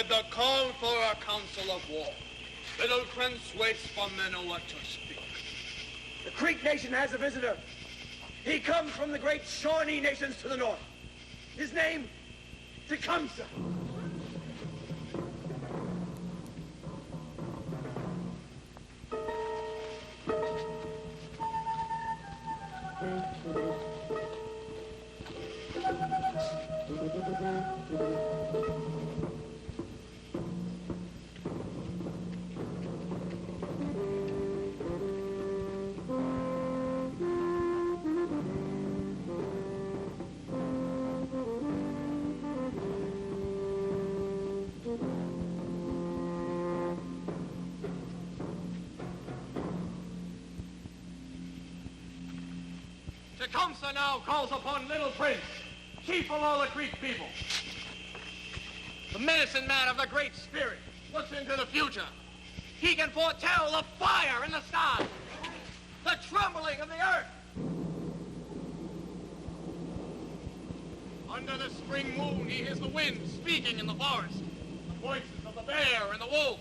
The call for a council of war. Little Prince waits for Manoa to speak. The Creek Nation has a visitor. He comes from the great Shawnee nations to the north. His name, Tecumseh. Tecumseh now calls upon Little Prince, chief of all the Creek people. The medicine man of the Great Spirit looks into the future. He can foretell the fire in the sky, the trembling of the earth. Under the spring moon, he hears the wind speaking in the forest, the voices of the bear and the wolf.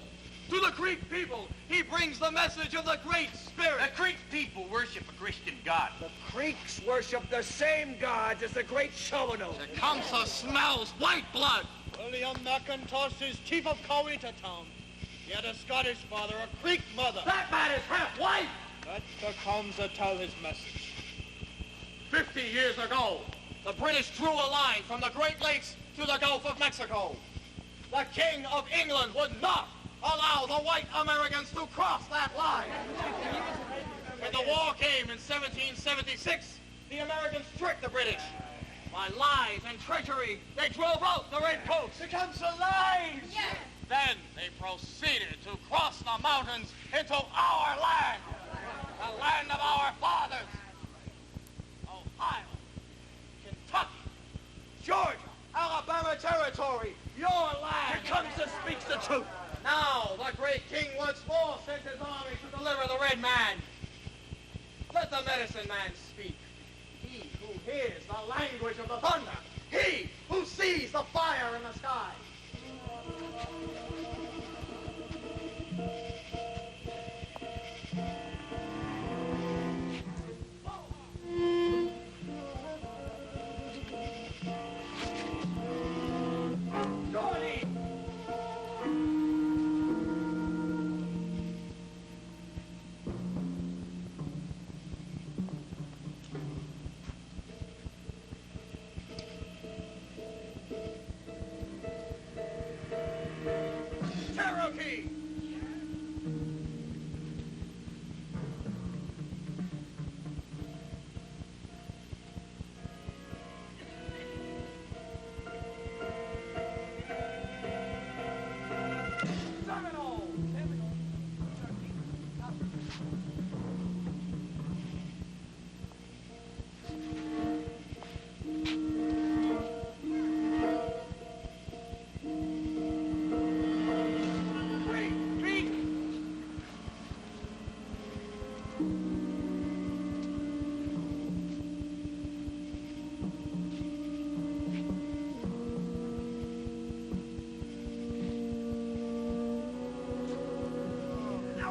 To the Creek people, he brings the message of the Great Spirit. The Creek people worship a Christian God. The Creeks worship the same gods as the great Shawanoe. Tecumseh smells white blood. William McIntosh is chief of Coweta town. He had a Scottish father, a Creek mother. That man is half white. Let Tecumseh tell his message. 50 years ago, the British drew a line from the Great Lakes to the Gulf of Mexico. The King of England would not allow the white Americans to cross that line. When the war came in 1776, the Americans tricked the British. By lies and treachery, they drove out the redcoats. Tecumseh lies! Yes! Then they proceeded to cross the mountains into our land, the land of our fathers. Ohio, Kentucky, Georgia, Alabama territory, your land. Tecumseh speaks the truth. Now the great king once more sent his army to deliver the red man. Let the medicine man speak. He who hears the language of the thunder. He who sees the fire in the sky. Cherokee!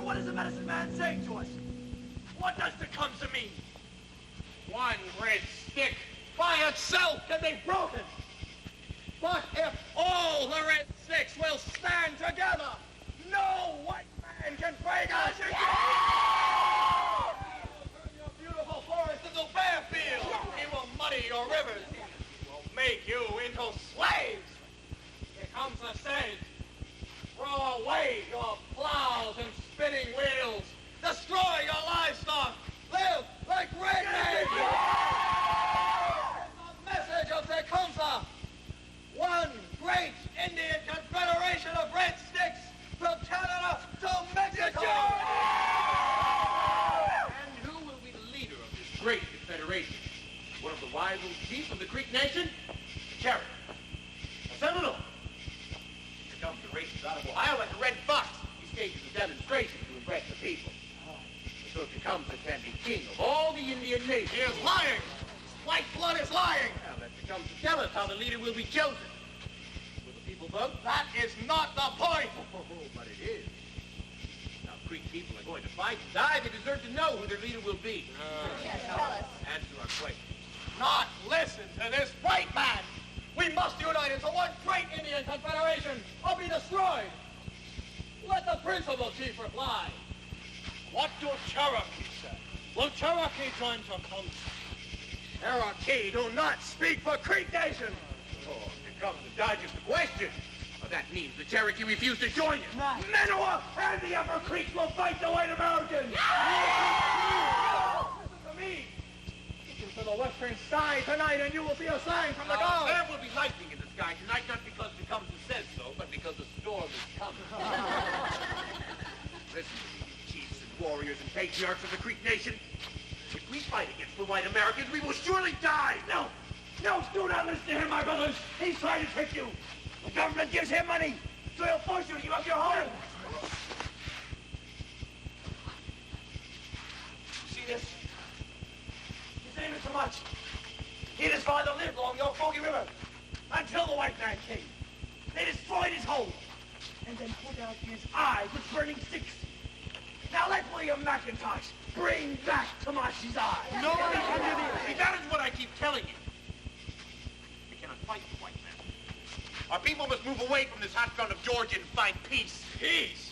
What does the medicine man say to us? What does Tecumseh mean? One red stick by itself can be broken. But if all the red sticks will stand together, no white man can break us again. Turn your beautiful forest into bare fields. He will muddy your rivers. He will make you into slaves. Tecumseh said, throw away your plows and spinning wheels. Destroy your livestock. Live like red men. great confederation. One of the wise old chiefs of the Creek Nation, Cherokee. A Seminole. Here comes the races out of Ohio like a red fox. He stages a demonstration to impress the people. So it becomes the can be king of all the Indian nations. He is lying. White blood is lying. Well, that becomes to tell us how the leader will be chosen. Will the people vote? That is not the point. Oh, but it is. Now, Creek people are going to fight and die. They deserve to know who their leader will be. Yes, tell us. Answer our question. Not listen to this white man. We must unite into one great Indian confederation or be destroyed. Let the principal chief reply. What do Cherokee say? Will Cherokee join to come? Cherokee do not speak for Creek Nation. Oh, here comes the digest question. Well, that means the Cherokee refused to join you. Menoa and the Upper Creeks will fight the white Americans. Listen to me. Listen to the western side tonight, and you will see a sign from the gods. There will be lightning in the sky tonight, not because Tecumseh says so, but because the storm is coming. Listen to me, chiefs and warriors and patriarchs of the Creek Nation. If we fight against the white Americans, we will surely die. No, do not listen to him, my brothers. He's trying to trick you. The government gives him money, so he'll force you to give up your home. See this? His name is so much. He and his father lived along the Okogie River until the white man came. They destroyed his home and then put out his eyes with burning sticks. Now let William McIntosh bring back Tamashi's eyes. Nobody can do this. See, that is what I keep telling you. We cannot fight the white man. Our people must move away from this hot ground of Georgia and find peace. Peace.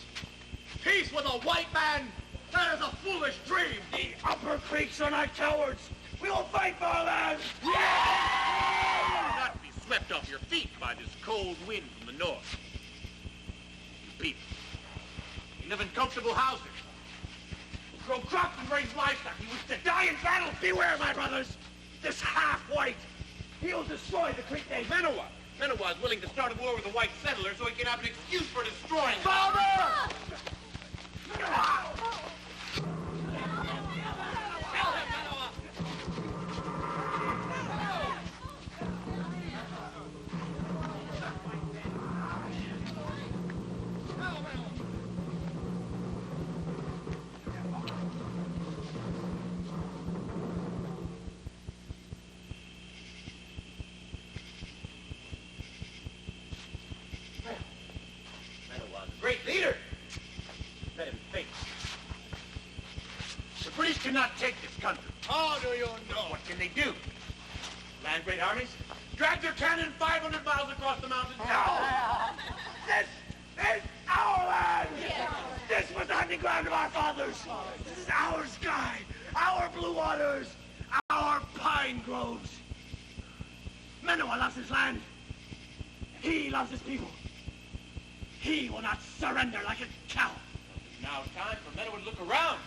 Peace with a white man? That is a foolish dream. The Upper Creeks are not cowards. We will fight for our land. Do not be swept off your feet by this cold wind from the north. You people, you live in comfortable houses. You grow crops and raise livestock. You wish to die in battle. Beware, my brothers. This half-white, he'll destroy the Creek Nation. Menoa is willing to start a war with the white settlers so he can have an excuse for destroying them. Father! Great leader. Let him think. The British cannot take this country. How do you know? What can they do? Land great armies? Drag their cannon 500 miles across the mountains? No! This is our land! This was the hunting ground of our fathers! This is our sky, our blue waters, our pine groves! Menoa loves his land. He loves his people. He will not surrender like a cow. It's now time for Menoa to look around.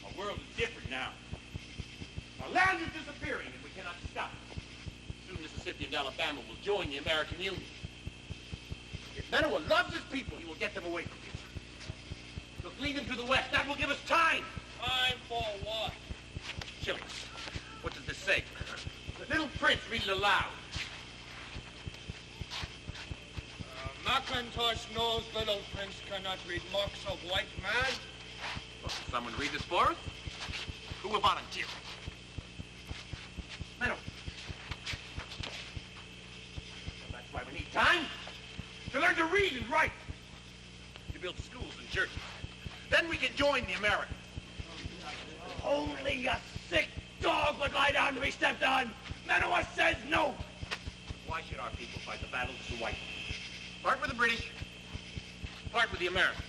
Our world is different now. Our land is disappearing and we cannot stop it. Soon Mississippi and Alabama will join the American Union. If Menoa loves his people, he will get them away from here. He'll flee them to the west. That will give us time. Time for what? Killings. What does this say? The little prince read it aloud. McIntosh knows little prince cannot read marks of white man. Well, can someone read this for us? Who will volunteer? Menoa. Well, that's why we need time. To learn to read and write. To build schools and churches. Then we can join the Americans. Only a sick dog would lie down to be stepped on. Menoa says no. Why should our people fight the battles of the white? Part with the British, part with the Americans.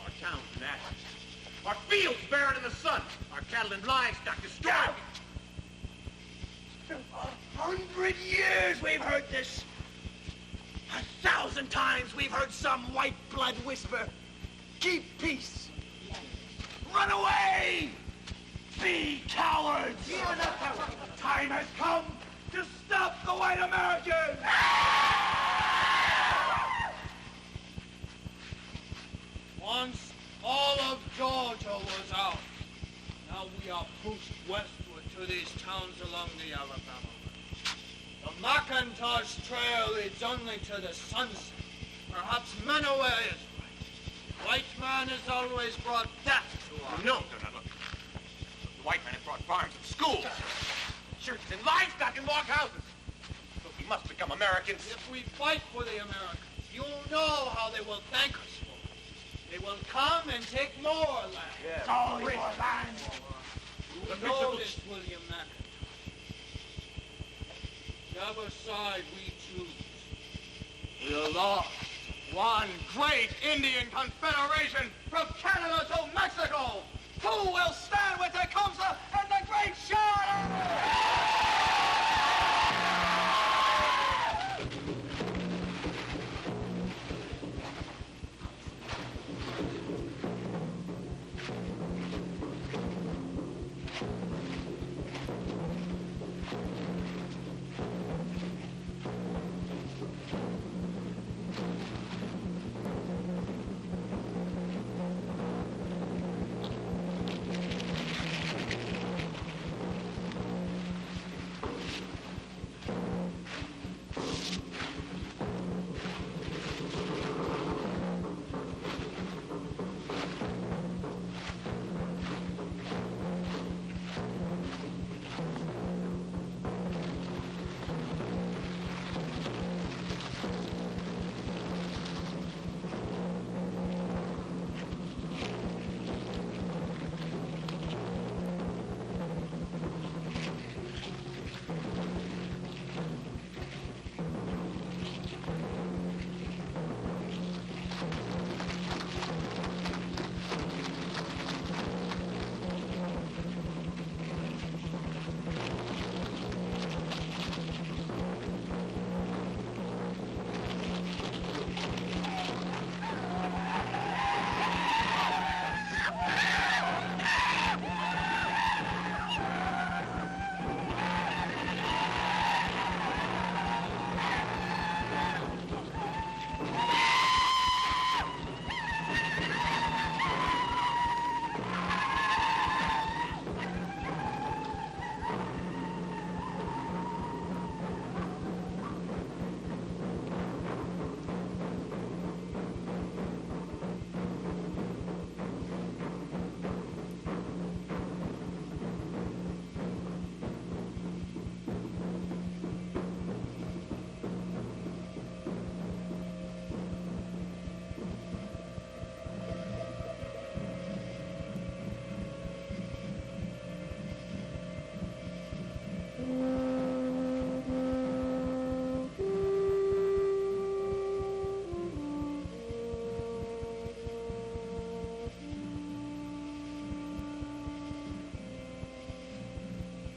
Our towns in ashes, our fields buried in the sun, our cattle and livestock destroyed. 100 years we've heard this. 1,000 times we've heard some white blood whisper, keep peace. Run away! Be cowards! Time has come to stop the white Americans! Once all of Georgia was out. Now we your post westward to these towns along the Alabama. The McIntosh Trail leads only to the sunset. Perhaps Manaway is right. White man has always brought death to our... No. The white man has brought farms and schools, churches and livestock and log houses. But we must become Americans. If we fight for the Americans, you know how they will thank us for it. They will come and take more land. Yes. Oh, your land. You know this, William McIntosh. Whichever side we choose, We're lost. One great Indian confederation from Canada to Mexico. Who will stand with Tecumseh and the Great Charter?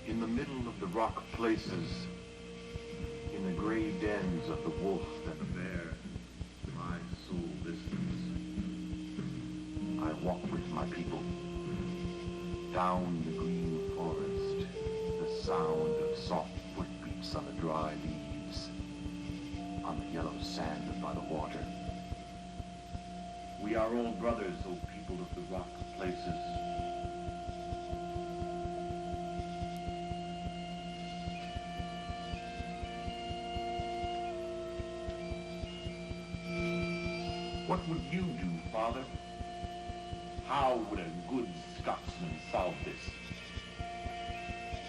In the middle of the rock places, in the gray dens of the wolf and the bear, my soul listens. I walk with my people, down the green forest, the sound of soft footbeats on the dry leaves, on the yellow sand by the water. We are all brothers, O people of the rock places. What would you do, Father? How would a good Scotsman solve this?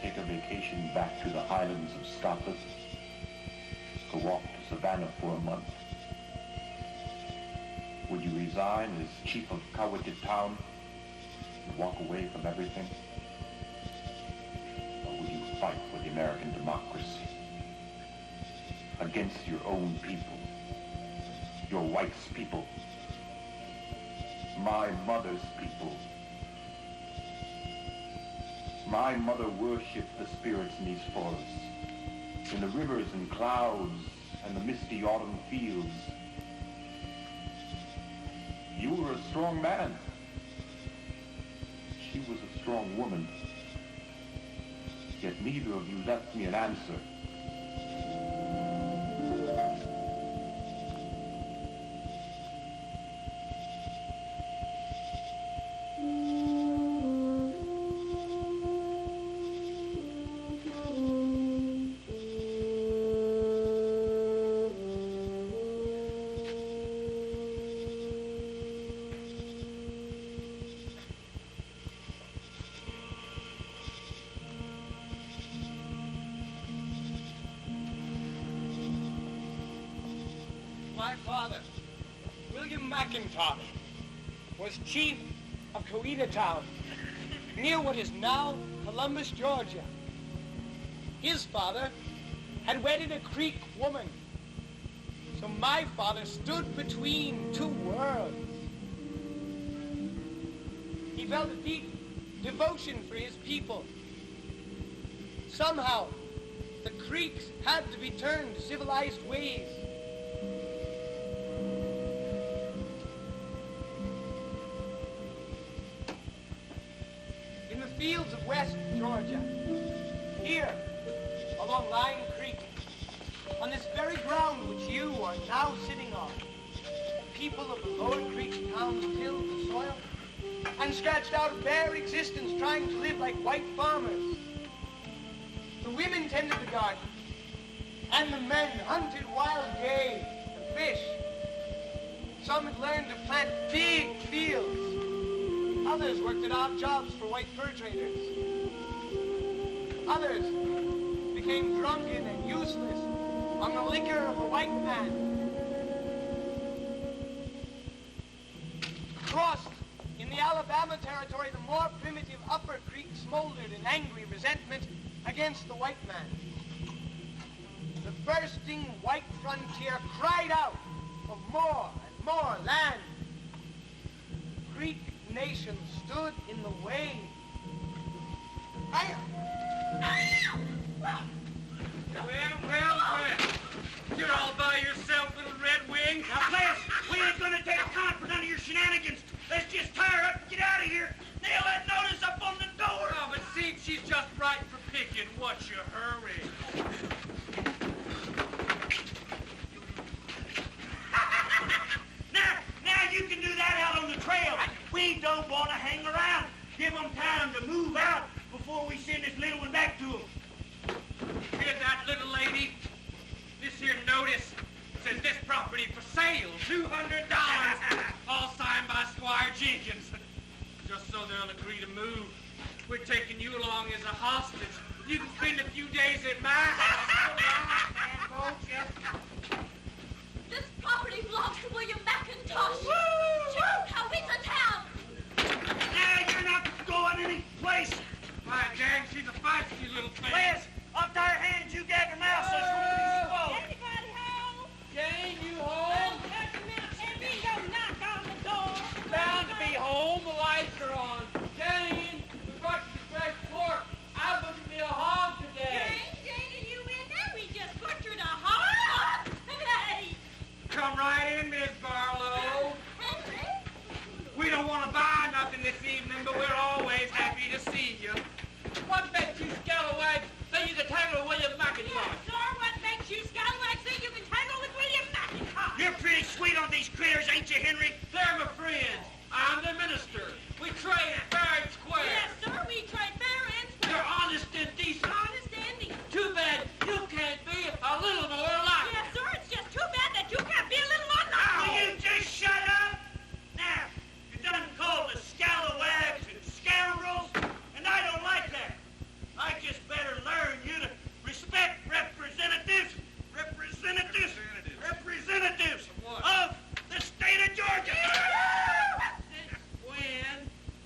Take a vacation back to the Highlands of Scotland? Go off to Savannah for a month? Would you resign as chief of Cowichan Town and walk away from everything? Or would you fight for the American democracy against your own people? Your wife's people, my mother's people. My mother worshipped the spirits in these forests, in the rivers and clouds and the misty autumn fields. You were a strong man. She was a strong woman. Yet neither of you left me an answer. My father, William McIntosh, was chief of Town, near what is now Columbus, Georgia. His father had wedded a Creek woman, so my father stood between two worlds. He felt a deep devotion for his people. Somehow, the Creeks had to be turned to civilized ways. In the fields of West Georgia, here, along Line Creek, on this very ground which you are now sitting on, the people of the lower Creek towns tilled the soil and scratched out a bare existence trying to live like white farmers. The women tended the garden, and the men hunted wild game and fish. Some had learned to plant big fields. Others worked at odd jobs for white fur traders. Others became drunken and useless on the liquor of a white man. Crossed in the Alabama territory, the more primitive Upper Creek smoldered in angry resentment against the white man. The bursting white frontier cried out for more and more land. Creek nation stood in the way. Well. You're all by yourself, little red wing. Now, players, we ain't gonna take a count for none of your shenanigans. Let's just tie her up and get out of here. Nail that notice up on the door. Oh, but see, she's just right for picking. What's your hurry? Now you can do that out on the trail. We don't want to hang around. Give them time to move out before we send this little one back to them. Hear that, little lady? This here notice says this property for sale, $200, all signed by Squire Jenkins. Just so they'll agree to move. We're taking you along as a hostage. You can spend a few days at my house. This property belongs to William McIntosh. Woo! How it's a town. Now you're not going any place. My dang, she's a feisty little thing. Players, up to her hands, you gag her mouth so she won't be swallowed. Anybody home? Jane, you home? Bound to be home. The lights are on. Jane, we brought you the fresh pork. I wouldn't be a hog today. Jane, are you in there? We just butchered a hog. Hey, Come right in, Miss Barlow. Henry. We don't want to buy nothing this evening, but we're always happy to see you. What makes you scalawags say you can tangle with William McIntosh? Yes, sir. What makes you scalawags think you can tangle with William McIntosh? You're pretty sweet on these critters, ain't you, Henry? They're my friends. I'm the minister. We trade fair and square. Yes, sir. We trade fair and square. You're honest and decent. Honest and decent. Too bad you can't be a little more like Yes, sir. It's just too bad that you can't be a little more Will nice. you just shut up? Now, you done called us scalawags and scoundrels, and I don't like that. I just better learn you to respect representatives of the state of Georgia. when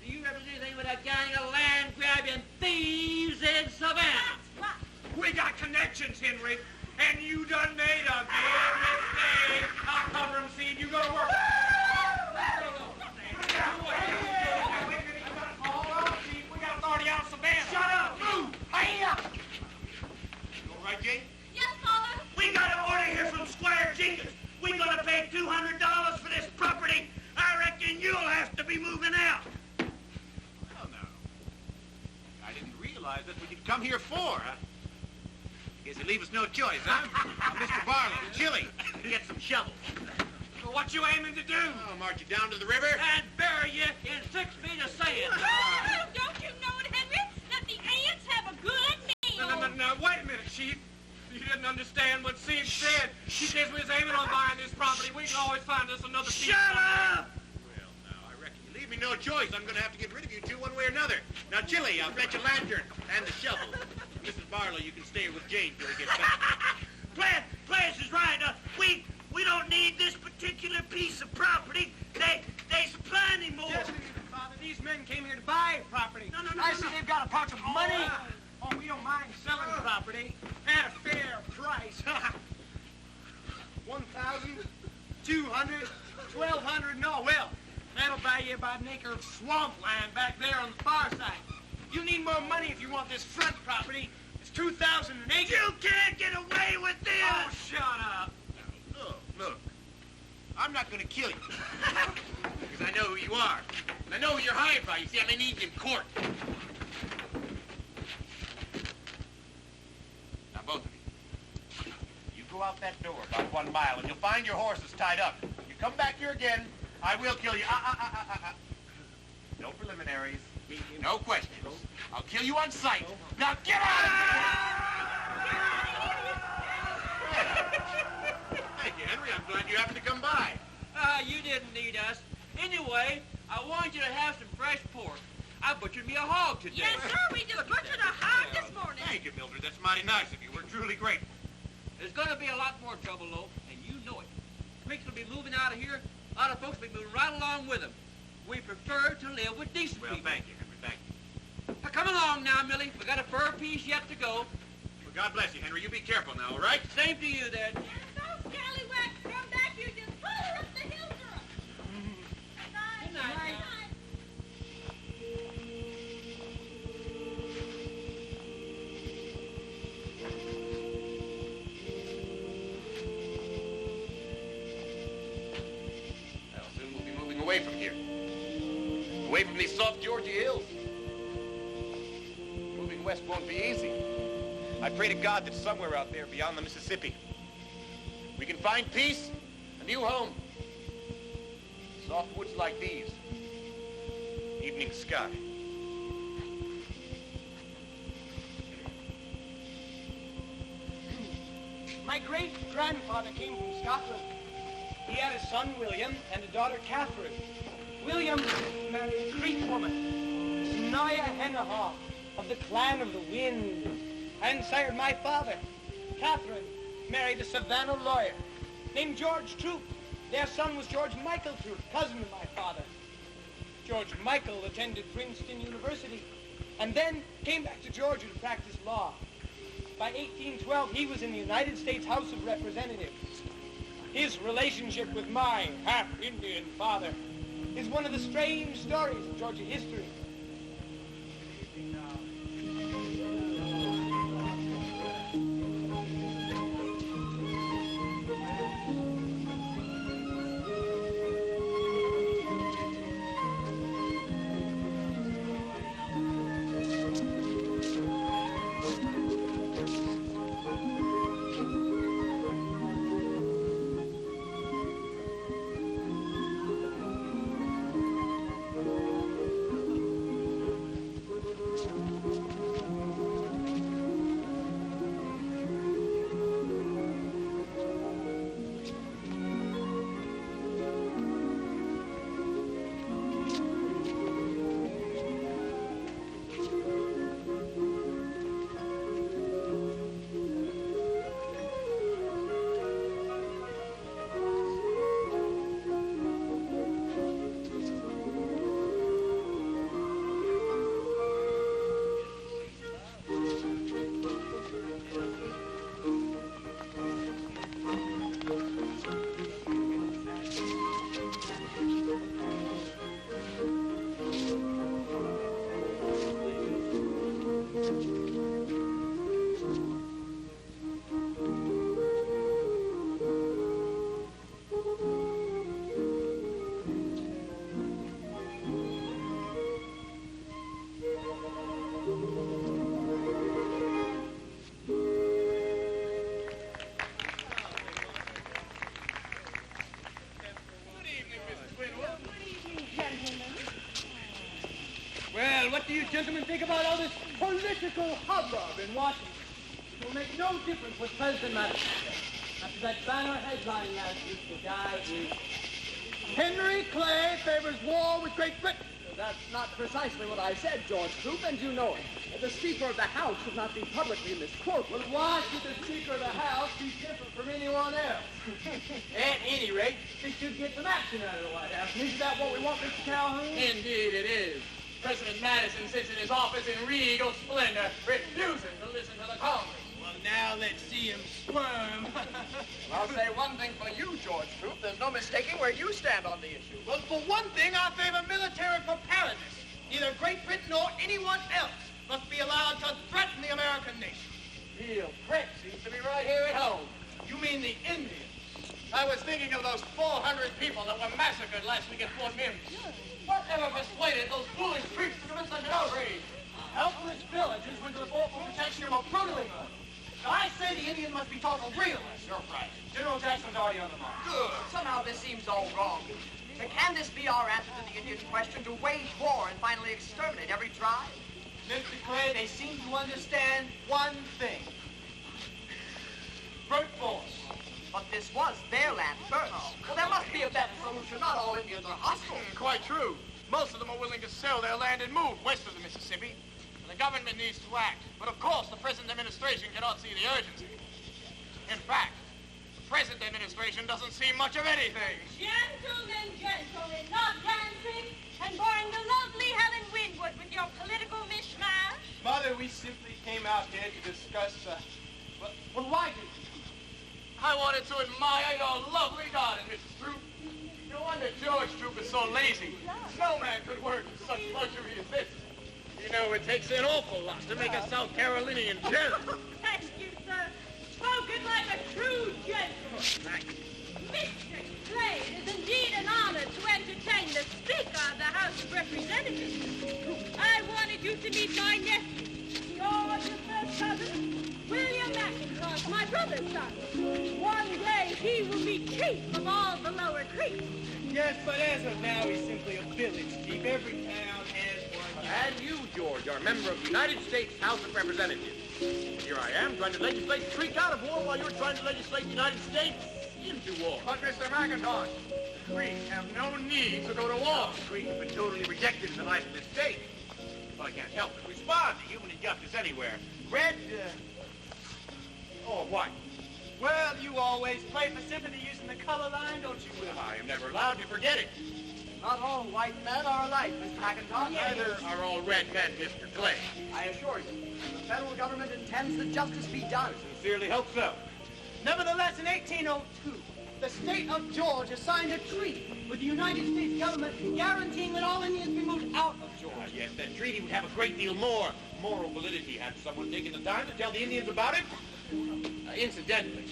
do you ever do anything with a gang of land-grabbing thieves in Savannah? We got connections, Henry, and you done made a big mistake. I'll cover them, see, you go to work. We got authority out of Savannah. Shut up! Move! Hey up! You all right, Jane? Yes, Father. We got an order here from Squire Jenkins. We're gonna pay $200 for this property. I reckon you'll have to be moving out. Well, now, I didn't realize that's what you'd come here for, huh? Guess you leave us no choice, huh? Mr. Barlow, Chili, get some shovels. So what you aiming to do? I'll march you down to the river. And bury you in 6 feet of sand. Don't you know it, Henry? That the ants have a good meal. No, wait a minute, Chief. You didn't understand what Steve said. He says we was aiming on buying this property. We can always find us another piece. Shut up! Well, now, I reckon you leave me no choice. I'm going to have to get rid of you two one way or another. Now, Chili, I'll fetch a lantern and the shovel. Mrs. Barlow, you can stay with Jane till he gets back. Players is right. We We don't need this particular piece of property. There's plenty more. Yes, Father, these men came here to buy property. No, I see they've got a pouch of money. Oh, we don't mind selling property at a fair price. 1,000, 200, 1,200, no, well, that'll buy you about an acre of swampland back there on the far side. You need more money if you want this front property. It's 2,000 an acre. You can't get away with this! Oh, shut up. Look. I'm not going to kill you. Because I know who you are. And I know who you're hired by. You see, I need you in court. Now, both of you. You go out that door about 1 mile, and you'll find your horses tied up. You come back here again, I will kill you. No preliminaries. No questions. I'll kill you on sight. Now get out of here! Thank you, Henry. I'm glad you happened to come by. You didn't need us. Anyway, I wanted you to have some fresh pork. I butchered me a hog today. Yes, sir, we just butchered a hog this morning. Thank you, Mildred. That's mighty nice of you. We're truly grateful. There's going to be a lot more trouble, though, and you know it. Creeks will be moving out of here. A lot of folks will be moving right along with them. We prefer to live with decent Well, people. thank you, Henry. Thank you. Now, come along now, Millie. We got a fur piece yet to go. Well, God bless you, Henry. You be careful now, all right? Same to you, then. And those scallywags come back here just holler up the hill to us. Good night. Good night. Well, soon we'll be moving away from here. Away from these soft Georgia hills. Moving west won't be easy. I pray to God that somewhere out there beyond the Mississippi, we can find peace, a new home. Soft woods like these. Evening sky. My great-grandfather came from Scotland. He had a son, William, and a daughter, Catherine. William married a Creek woman, Snoia Hennahaw, of the Clan of the Wind, and sired my father. Catherine married a Savannah lawyer named George Troop. Their son was George Michael Troop, cousin of my father. George Michael attended Princeton University and then came back to Georgia to practice law. By 1812, he was in the United States House of Representatives. His relationship with my half-Indian father is one of the strange stories of Georgia history. Well, what do you gentlemen think about all this political hubbub in Washington? It will make no difference what President Madison says. After that banner headline last week, the guy is... Henry Clay favors war with Great Britain. That's not precisely what I said, George Troop, and you know it. The Speaker of the House should not be publicly misquoted. Well, why should the Speaker of the House be different from anyone else? At any rate, they should get some action out of the White House. Isn't that what we want, Mr. Calhoun? Indeed it is. President Madison sits in his office in regal splendor, refusing to listen to the Congress. Well, now let's see him squirm. I'll say one thing for you, George Troop. There's no mistaking where you stand on the issue. Well, for one thing, I favor military preparedness. Neither Great Britain nor anyone else must be allowed to threaten the American nation. Real threat seems to be right here at home. You mean the Indians? I was thinking of those 400 people that were massacred last week at Fort Mims. Whatever persuaded those foolish priests to commit such an outrage? Helpless villagers went to the fort for protection from a brutally murder. I say the Indian must be taught a real lesson. You're right. General Jackson's already on the mark. Good. Somehow this seems all wrong. Can this be our answer to the Indian question, to wage war and finally exterminate every tribe? Mr. Clay, they seem to understand one thing. Brute force. But this was their land first. Well, there must be a better solution. Not all Indians are hostile. Quite true. Most of them are willing to sell their land and move west of the Mississippi. The government needs to act. But of course, the present administration cannot see the urgency. In fact, the present administration doesn't see much of anything. Gentlemen, not dancing, and boring the lovely Helen Winwood with your political mishmash. Mother, we simply came out here to discuss, well, why did you? I wanted to admire your lovely garden, Mrs. Troop. No wonder George Troop is so lazy. No man could work with such luxury as this. You know, it takes an awful lot to make a South Carolinian jealous. Thank you, sir. Spoken like a true gentleman. Thanks. Mr. Clay, it is indeed an honor to entertain the Speaker of the House of Representatives. I wanted you to meet my nephew, George's first cousin, William McIntosh, my brother's son. One day he will be chief of all the lower creeks. Yes, but as of now, he's simply a village chief. Every town has one. And you, George, are a member of the United States House of Representatives. Here I am trying to legislate the Creek out of war while you're trying to legislate the United States into war. But, Mr. McIntosh, the Creek have no need to go to war. The Creek have been totally rejected in the life of this state. Well, I can't help but respond to human injustice anywhere. Red, or white. Well, you always play for sympathy using the color line, don't you, Will? I am never allowed to forget it. Not all white men are alike, Mr. McIntosh. Neither are all red men, Mr. Clay. I assure you, the federal government intends that justice be done. Sincerely hope so. Nevertheless, in 1802, the state of Georgia signed a treaty with the United States government guaranteeing that all Indians be moved out of Georgia. Yes, that treaty would have a great deal more moral validity had someone taken the time to tell the Indians about it. Incidentally,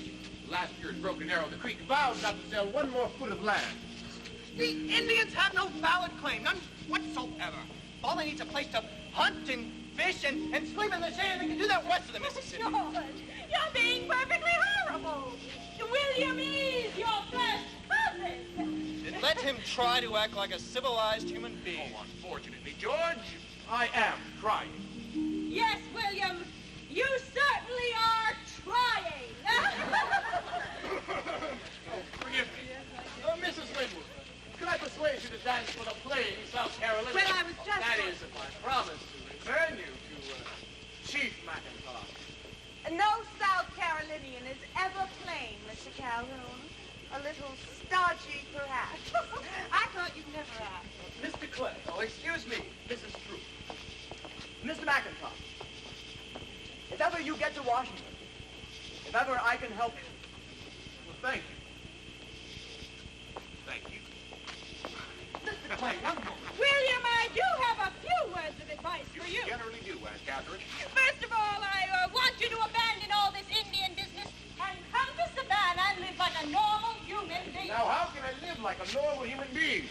last year's Broken Arrow, the Creek vowed not to sell one more foot of land. The Indians have no valid claim, none whatsoever. All they need is a place to hunt and fish and sleep in the sand. They can do that west of the Mississippi. George, you're being perfectly horrible. William is your first cousin. Then let him try to act like a civilized human being. Oh, unfortunately, George, I am trying. Yes, William, you certainly are trying. Forgive me. Mrs. Winwood, could I persuade you to dance for the playing South Carolina? Well, I was just... That is, if I promise to return you to Chief McIntosh. No South Carolinian is ever plain, Mr. Calhoun. A little stodgy, perhaps. I thought you'd never ask. Mr. Clay, oh, excuse me, Mrs. Troop. Mr. McIntosh, if ever you get to Washington, if ever I can help you. Well, thank you. Thank you. Mr. Clay, young woman. William, I do have a few words of advice for you. Generally do, Aunt Catherine. First of all, I want you to abandon all this Indian business and come to Savannah and live like a normal human being. Now, how can I live like a normal human being?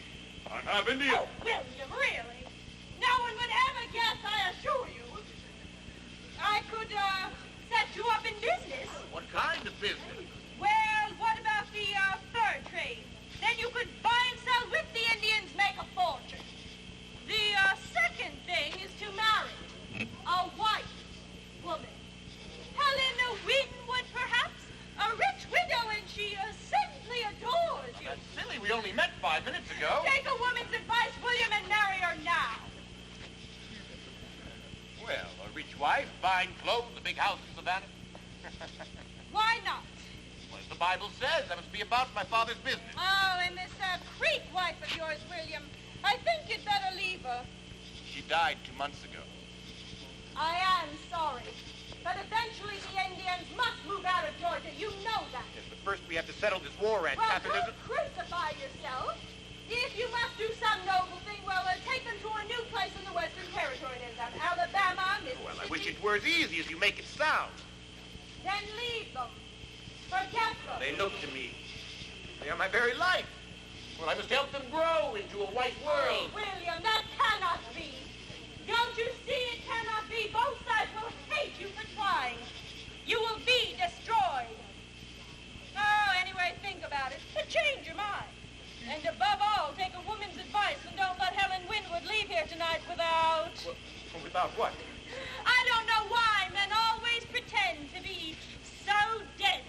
I'm half Indian. Oh, William, really? No one would ever guess, I assure you. I could, set you up in business. What kind of business? Well, what about the, fur trade? Then you could buy and sell with the Indians, make a fortune. The, second thing is to marry a white woman. Helena Winwood, perhaps? A rich widow, and she, simply adores you. That's silly. We only met 5 minutes ago. Take a woman's advice, William, and wife, fine clothes, a big house in Savannah. Why not? Well, as the Bible says, I must be about my father's business. Oh, and this Creek wife of yours, William, I think you'd better leave her. She died 2 months ago. I am sorry. But eventually the Indians must move out of Georgia. You know that. Yes, but first we have to settle this war, Aunt Well, Catherine. don't crucify yourself. If you must do some noble thing, well, take them to a new place in the Western Territory, then down Alabama, Mississippi. Well, I wish it were as easy as you make it sound. Then leave them. Forget them. They look to me. They are my very life. Well, I must help them grow into a white world. William, that cannot be. Don't you see it cannot be? Both sides will hate you for trying. You will be destroyed. Oh, anyway, think about it. To change your mind. And above all, take a woman's advice and don't let Helen Winwood leave here tonight without... Well, without what? I don't know why men always pretend to be so dense.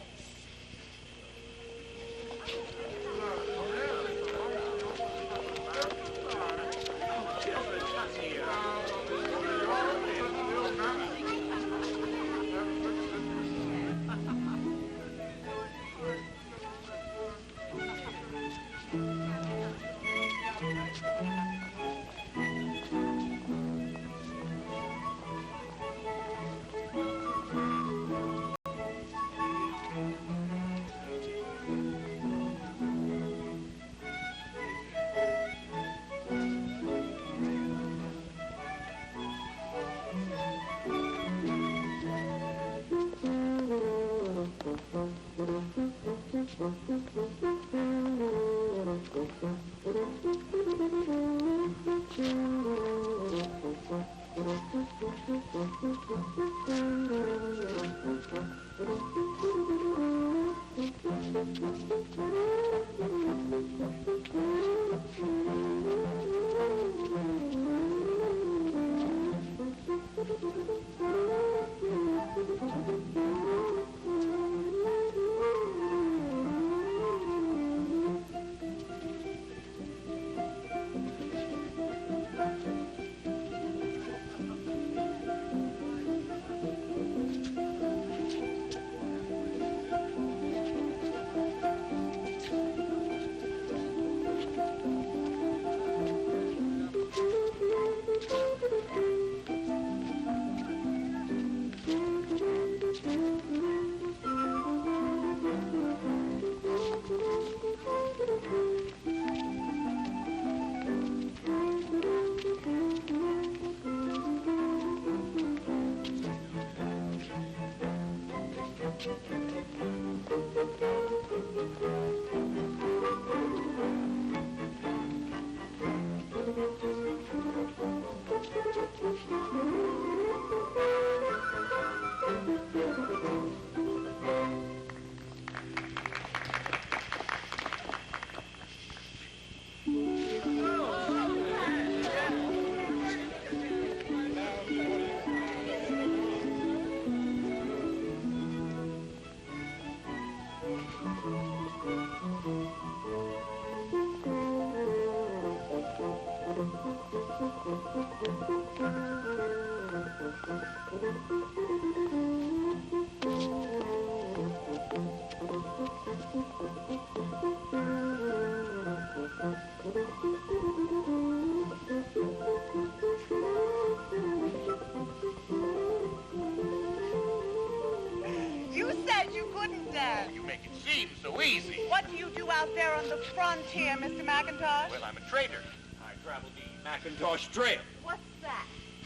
You said you couldn't dance. You make it seem so easy. What do you do out there on the frontier, Mr. McIntosh? Well, I'm a trader. I travel the McIntosh Trail. What's that?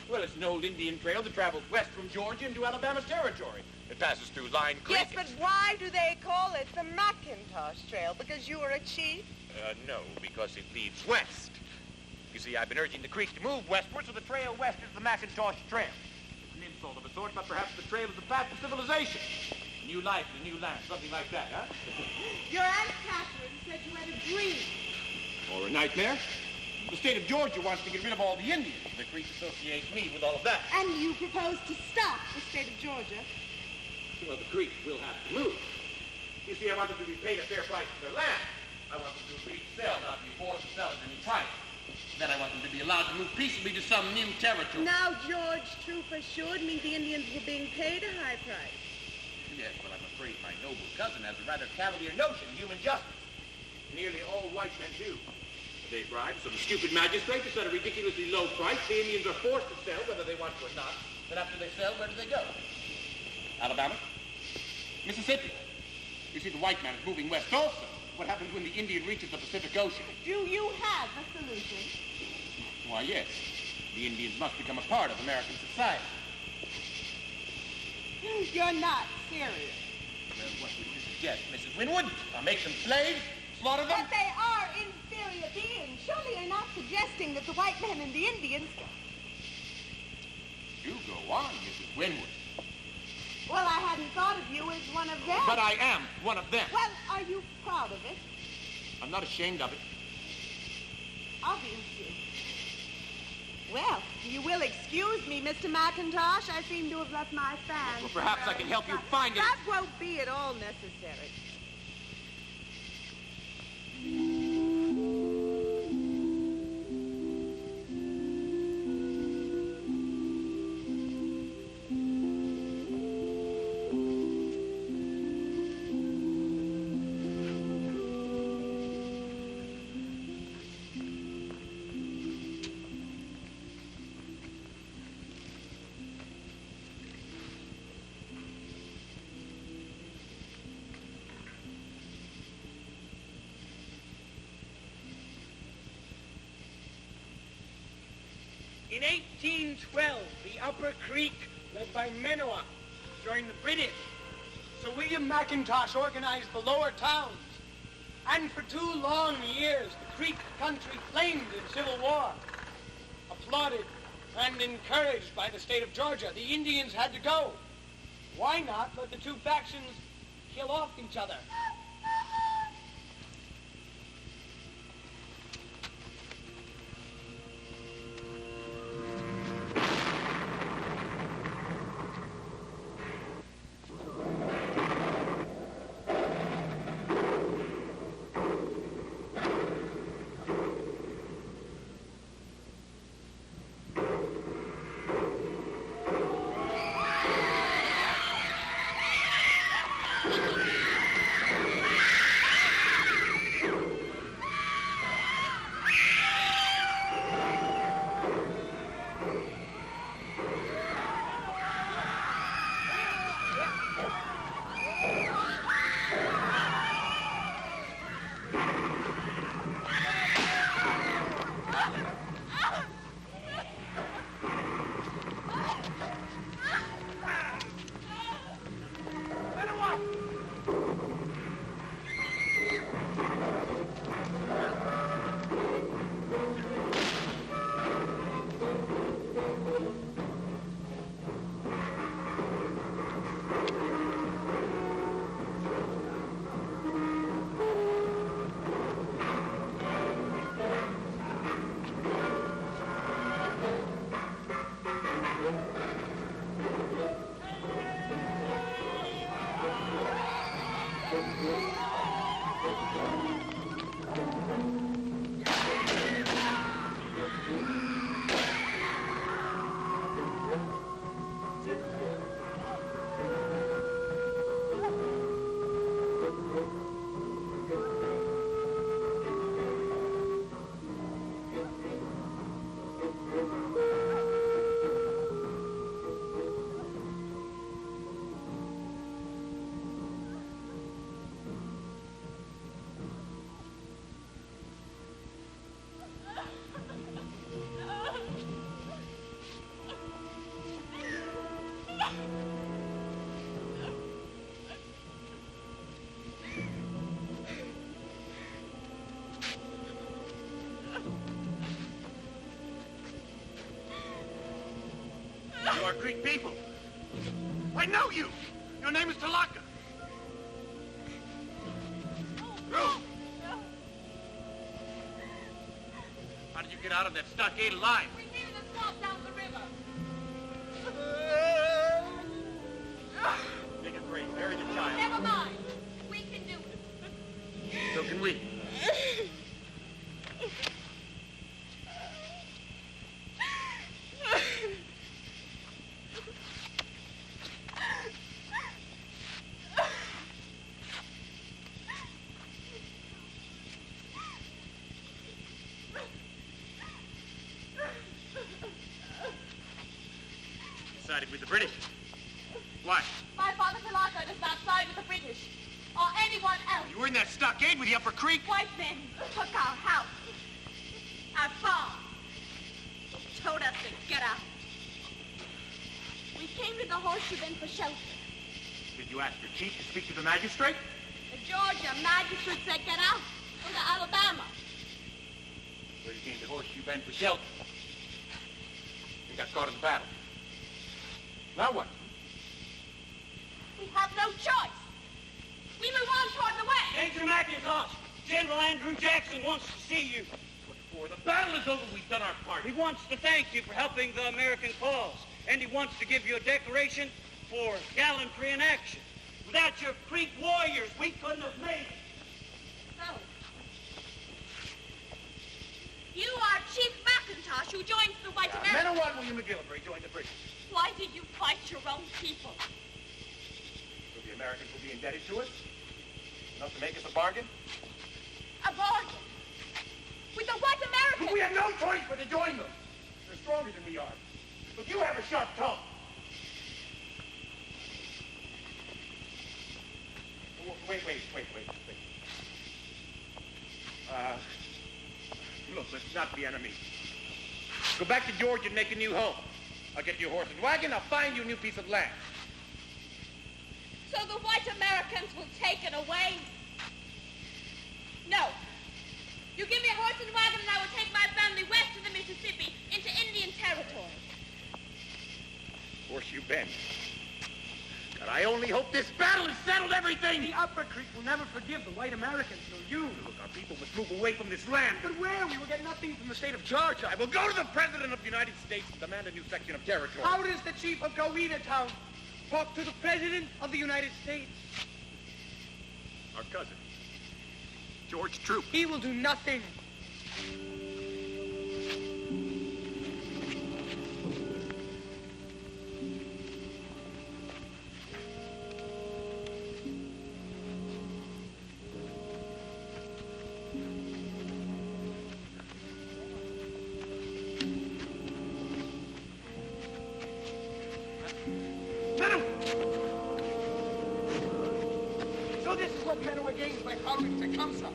Well, it's an old Indian trail that travels west from Georgia into Alabama Territory. It passes through Line Creek. Yes, but why do they call it the McIntosh Trail? Because you were a chief? No, because it leads west. You see, I've been urging the creek to move westward, so the trail west is the McIntosh Trail. It's an insult of a sort, but perhaps the trail is the path to civilization. A new life in a new land, something like that, huh? Your Aunt Catherine said you had a dream. Or a nightmare. The state of Georgia wants to get rid of all the Indians. The creek associates me with all of that. And you propose to stop the state of Georgia? Well, the creek will have to move. You see, I want them to be paid a fair price for their land. I want them to agree to sell, not to be forced to sell at any price. Then I want them to be allowed to move peaceably to some new territory. Now, George Troop assured me the Indians were being paid a high price. Yes, but I'm afraid my noble cousin has a rather cavalier notion of human justice. Nearly all white men do. They bribe some stupid magistrate to set a ridiculously low price. The Indians are forced to sell, whether they want to or not. Then after they sell, where do they go? Alabama? Mississippi? You see, the white man is moving west also. What happens when the Indian reaches the Pacific Ocean? Do you have a solution? Why, yes. The Indians must become a part of American society. You're not serious. Well, what would you suggest, Mrs. Winwood? I'll make them slaves? Slaughter them? But they are inferior beings. Surely you're not suggesting that the white men and the Indians... You go on, Mrs. Winwood. Well, I hadn't thought of you as one of them. But I am one of them. Well, are you proud of it? I'm not ashamed of it. Obviously. Well, you will excuse me, Mr. McIntosh. I seem to have left my fan. Well, perhaps I can help you find it. That won't be at all necessary. In 1812, the Upper Creek, led by Minoa, joined the British. Sir William McIntosh organized the lower towns. And for 2 long years, the Creek country flamed in civil war. Applauded and encouraged by the state of Georgia, the Indians had to go. Why not let the two factions kill off each other? You are Creek people. I know you. Your name is Talaka. How did you get out of that stockade alive? We needed a swamp down the river. Dig a grave, bury the child. Never mind. We can do it. So can we. sided with the British. Why? My father Talaka does not side with the British or anyone else. You were in that stockade with the Upper Creek? White men took our house, our farm, told us to get out. We came to the Horseshoe Bend for shelter. Did you ask your chief to speak to the magistrate? The Georgia magistrate said get out. Go to Alabama. So you came to Horseshoe Bend for shelter. You got caught in the battle. Now what? We have no choice. We move on toward the west. Major McIntosh, General Andrew Jackson wants to see you. What for? The battle is over. We've done our part. He wants to thank you for helping the American cause, and he wants to give you a decoration for gallantry in action. Without your Creek warriors, we couldn't have made it. So, you are Chief McIntosh, who joins the White Americans. Men of one, William McGillivray joined the British. Why did you fight your own people? So the Americans will be indebted to us? Enough to make us a bargain? A bargain? With the White Americans? We have no choice but to join them. They're stronger than we are. But you have a sharp tongue. Wait. Look, let's not be enemies. Go back to Georgia and make a new home. I'll get you a horse and wagon. I'll find you a new piece of land. So the White Americans will take it away? No. You give me a horse and wagon and I will take my family west of the Mississippi into Indian territory. Horseshoe Bend. God, I only hope this battle has settled everything. The Upper Creek will never forgive the White Americans, nor you. Look, our people must move away from this land. But where? We will get nothing from the state of Georgia. I will go to the President of the United States and demand a new section of territory. How does the chief of Goweta Town talk to the President of the United States? Our cousin, George Troop. He will do nothing. So this is what men were gained by following Tecumseh.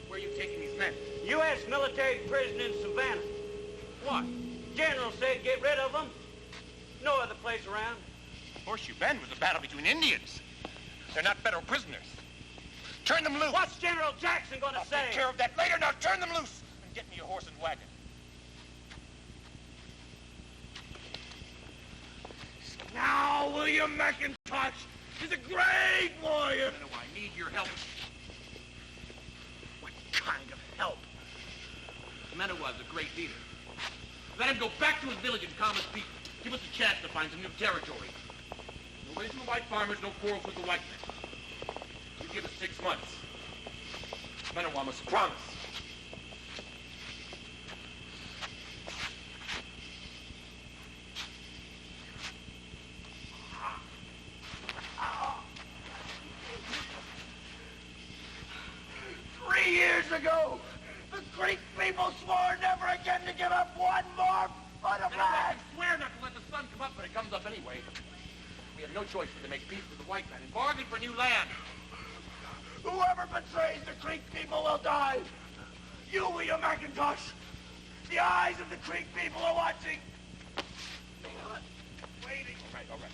Where are you taking these men? U.S. military prison in Savannah. Why? General said get rid of them. No other place around. Horseshoe Bend was a battle between Indians. They're not federal prisoners. Turn them loose. What's General Jackson going to say? Take care of that later. Now turn them loose and get me a horse and wagon. Now, William McIntosh is a great warrior. No, I need your help. What kind of help? Menawa is a great leader. Let him go back to his village and calm his people. Give us a chance to find some new territory. No ways from the white farmers, no quarrels with the white men. You give us 6 months. Menawa must promise. Years ago, the Creek people swore never again to give up one more foot of land. Swear not to let the sun come up, but it comes up anyway. We have no choice but to make peace with the white man and bargain for new land. Whoever betrays the Creek people will die. You, William McIntosh. The eyes of the Creek people are watching. Waiting. All right.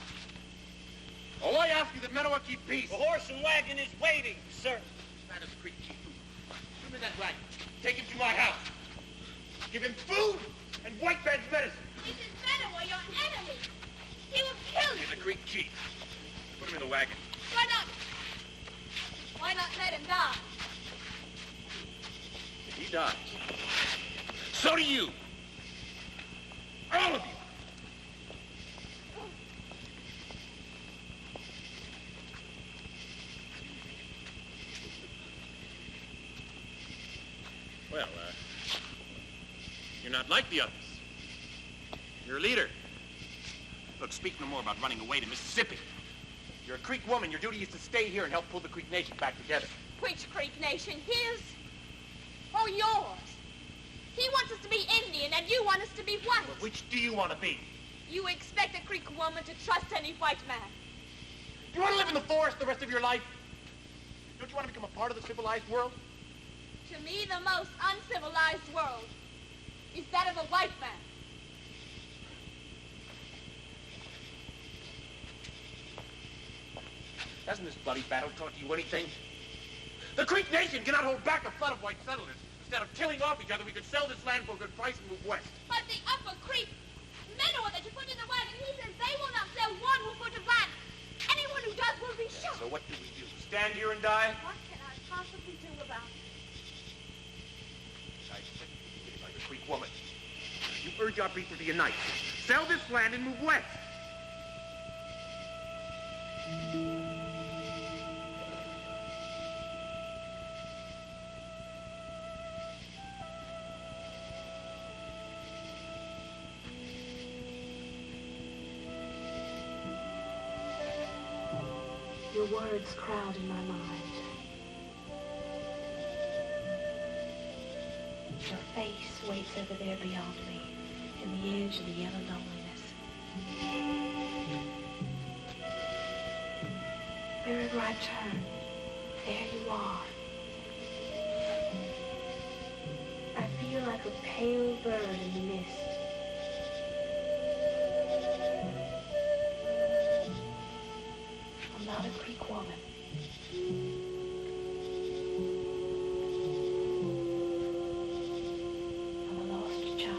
All I ask is that Menawa keep peace. The horse and wagon is waiting, sir. That is the Creek chief. Give me that wagon. Take him to my house. Give him food and white man's medicine. This is Menawa, your enemy. He will kill you. He's the Creek chief. Put him in the wagon. Why not? Why not let him die? If he dies, so do you. All of you. Well, you're not like the others. You're a leader. Look, speak no more about running away to Mississippi. You're a Creek woman. Your duty is to stay here and help pull the Creek Nation back together. Which Creek Nation? His or yours? He wants us to be Indian, and you want us to be white. Well, which do you want to be? You expect a Creek woman to trust any white man? You want to live in the forest the rest of your life? Don't you want to become a part of the civilized world? To me, the most uncivilized world is that of a white man. Hasn't this bloody battle taught you anything? The Creek Nation cannot hold back a flood of white settlers. Instead of killing off each other, we could sell this land for a good price and move west. But the Upper Creek men that you put in the wagon, he says they will not sell one foot of land. Anyone who does will be shot. So what do we do? Stand here and die? What can I possibly do about it? I said you did like a Creek woman. You urge our people to unite. Sell this land and move west. Your words crowd in my mind. Your face waits over there beyond me, in the edge of the yellow loneliness. Wherever I turn, there you are. I feel like a pale bird in the mist. I'm not a Creek woman. I'm a lost child.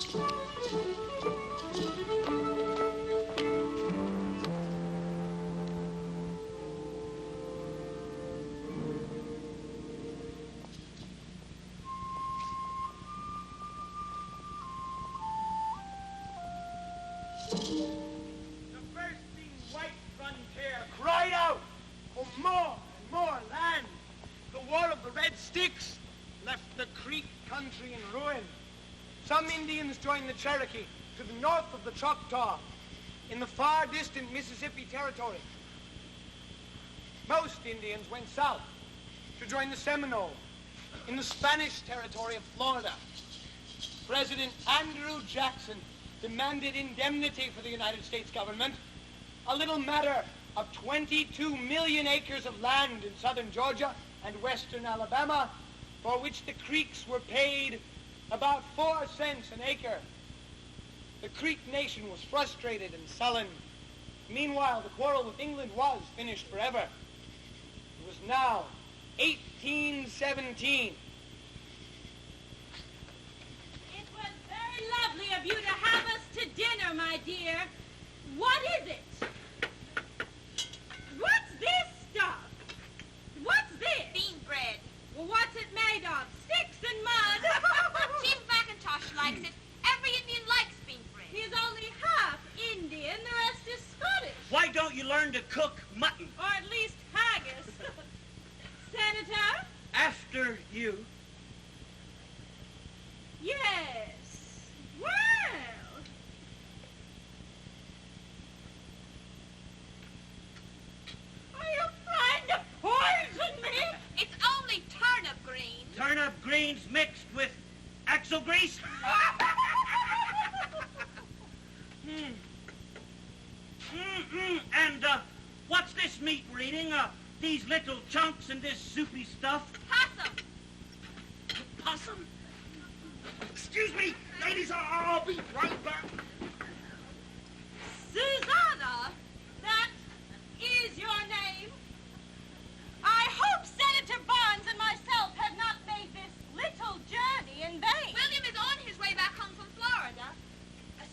The bursting white frontier cried out for more and more land. The War of the Red Sticks left the Creek country in ruin. Some Indians joined the Cherokee to the north of the Choctaw in the far distant Mississippi Territory. Most Indians went south to join the Seminole in the Spanish territory of Florida. President Andrew Jackson demanded indemnity for the United States government, a little matter of 22 million acres of land in southern Georgia and western Alabama, for which the Creeks were paid about 4 cents an acre. The Creek nation was frustrated and sullen. Meanwhile, the quarrel with England was finished forever. It was now 1817. It was very lovely of you to have us to dinner, my dear. What is it? What's this stuff? What's this? Bean bread. Well, what's it made of? Sticks and mud? Chief McIntosh likes it. Every Indian likes bean bread. He's only half Indian, the rest is Scottish. Why don't you learn to cook mutton? Or at least haggis. Senator? After you. Yes. Well. Are you trying to poison me? It's only turnip greens. Turnip greens mixed with axle grease? And what's this meat we're eating? These little chunks and this soupy stuff? Possum. Possum? Excuse me, ladies, I'll be right back. Susanna, that is your name. I hope Senator Barnes and myself have not made this little journey in vain. William is on his way back home from Florida.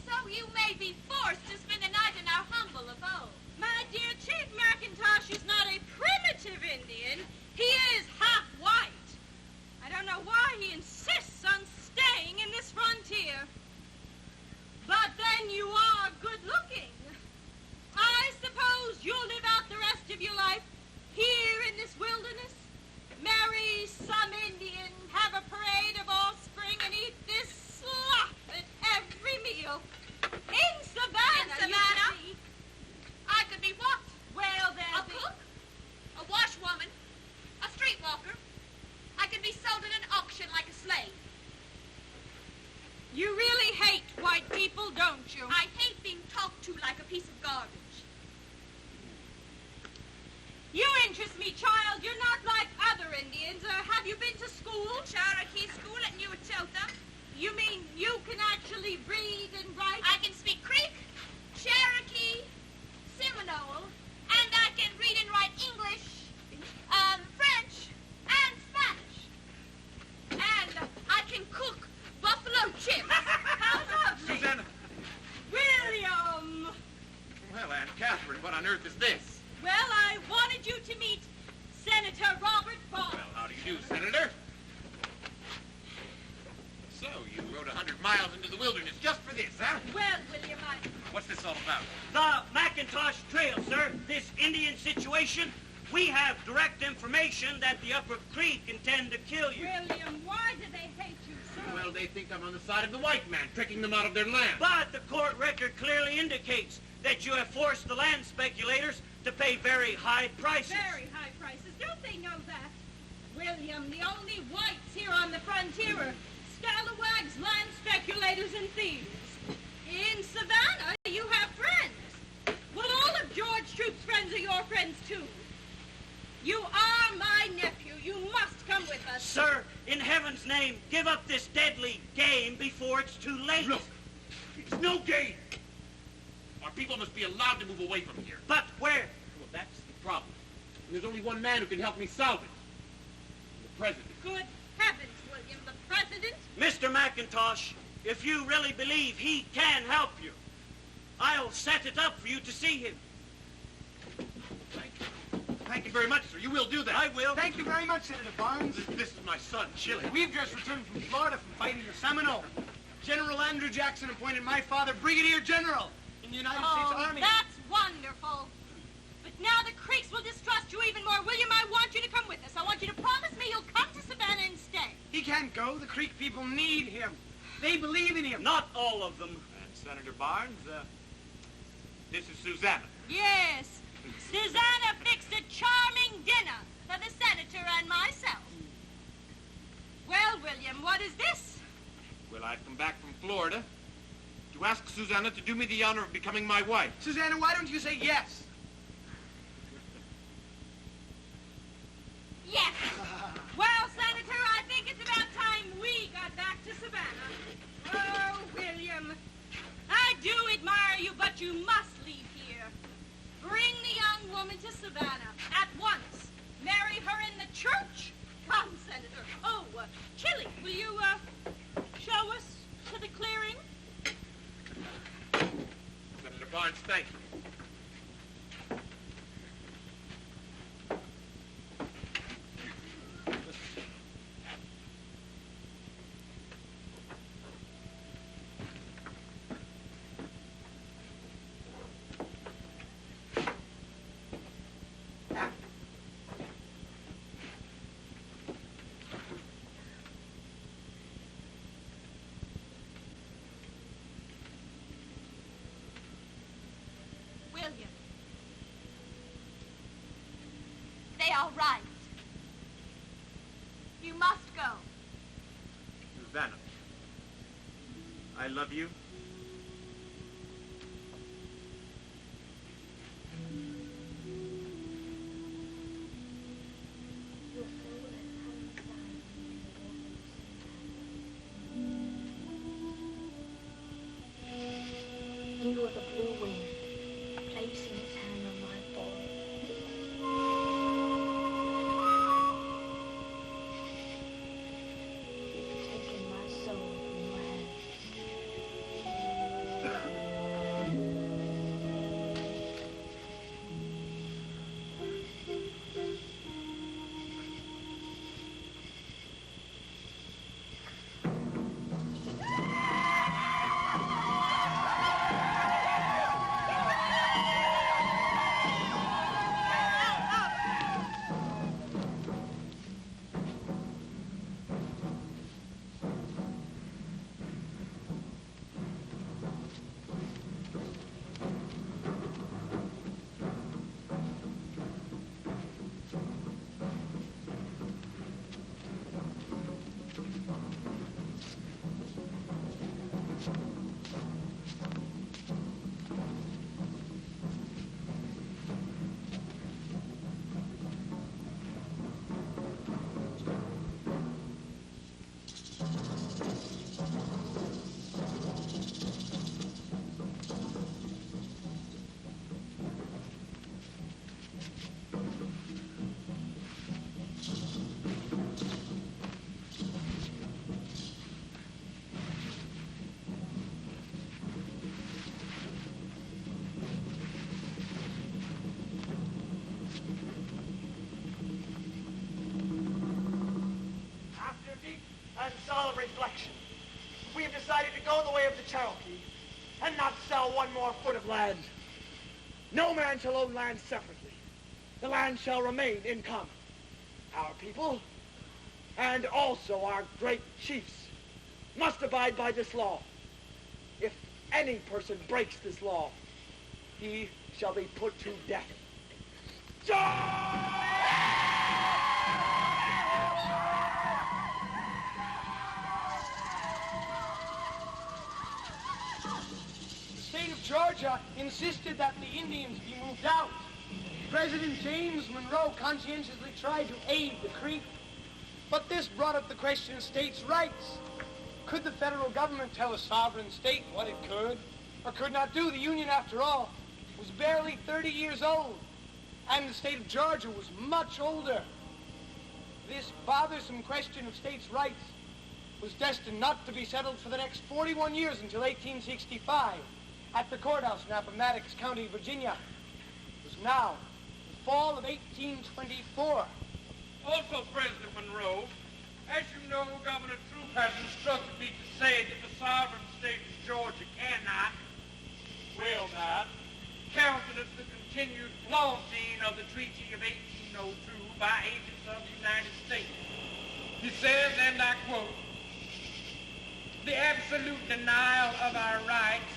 So you may be forced to spend the night in our humble abode. My dear Chief McIntosh is not a primitive Indian. He is half white. I don't know why he insists on staying in this frontier. But then you are good looking. I suppose you'll live out the rest of your life here in this wilderness, marry some Indian, have a parade of offspring, and eat this slop at every meal. In Savannah, In Savannah? you see. I could be what? Well, there's A cook? A washwoman? A streetwalker? I could be sold at an auction like a slave. You really hate white people, don't you? I hate being talked to like a piece of garbage. You interest me, child. You're not like other Indians. Have you been to school? Cherokee school at New Echota. You mean you can actually read and write? I can speak Creek, Cherokee, Seminole, and I can read and write English, French, and Spanish. And I can cook buffalo chips. How lovely. Susanna. William. Well, Aunt Catherine, what on earth is this? Well, I wanted you to meet Senator Robert Barnes. Well, how do you do, Senator? So, you rode 100 miles into the wilderness just for this, huh? Well, William, What's this all about? The McIntosh Trail, sir. This Indian situation. We have direct information that the Upper Creek intend to kill you. William, why do they hate you so? Well, they think I'm on the side of the white man, tricking them out of their land. But the court record clearly indicates that you have forced the land speculators to pay very high prices. Very high prices. Don't they know that? William, the only whites here on the frontier are scalawags, land speculators, and thieves. In Savannah, you have friends. Well, all of George Troop's friends are your friends, too. You are my nephew. You must come with us. Sir, in heaven's name, give up this deadly game before it's too late. Look, it's no game. Our people must be allowed to move away from here. But where? Well, that's the problem. And there's only one man who can help me solve it. The president. Good heavens, William, the president? Mr. McIntosh, If you really believe he can help you, I'll set it up for you to see him. Thank you. Thank you very much, sir. You will do that. I will. Thank you very much, Senator Barnes. This is my son, Chili. We've just returned from Florida from fighting the Seminole. General Andrew Jackson appointed my father Brigadier General in the United States Army. That's wonderful. But now the Creeks will distrust you even more. William, I want you to come with us. I want you to promise me you'll come to Savannah and stay. He can't go. The Creek people need him. They believe in him. Not all of them. And Senator Barnes, this is Susanna. Yes. Susanna fixed a charming dinner for the senator and myself. Well, William, what is this? Well, I've come back from Florida to ask Susanna to do me the honor of becoming my wife. Susanna, why don't you say yes? Yes. Well, Senator, I think it's about time we got back to Savannah. Oh, William, I do admire you, but you must leave here. Bring the young woman to Savannah at once. Marry her in the church. Come, Senator. Oh, Chili, will you, show us to the clearing? Senator Barnes, thank you. William. They are right. You must go. Susanna, I love you. You are the blue wind, placing its hand on my forehead. Taking my soul from your hands. And solemn reflection, we have decided to go the way of the Cherokee and not sell one more foot of land. No man shall own land separately. The land shall remain in common. Our people, and also our great chiefs, must abide by this law. If any person breaks this law, he shall be put to death. The state of Georgia insisted that the Indians be moved out. President James Monroe conscientiously tried to aid the Creek, but this brought up the question of states' rights. Could the federal government tell a sovereign state what it could or could not do? The Union, after all, was barely 30 years old, and the state of Georgia was much older. This bothersome question of states' rights was destined not to be settled for the next 41 years until 1865 at the courthouse in Appomattox County, Virginia. It was now the fall of 1824. Also, President Monroe, as you know, Governor Troup has instructed me to say that the sovereign state of Georgia cannot, will not, countenance the continued flaunting of the Treaty of 1802 by agents of the United States. He says, and I quote, "The absolute denial of our rights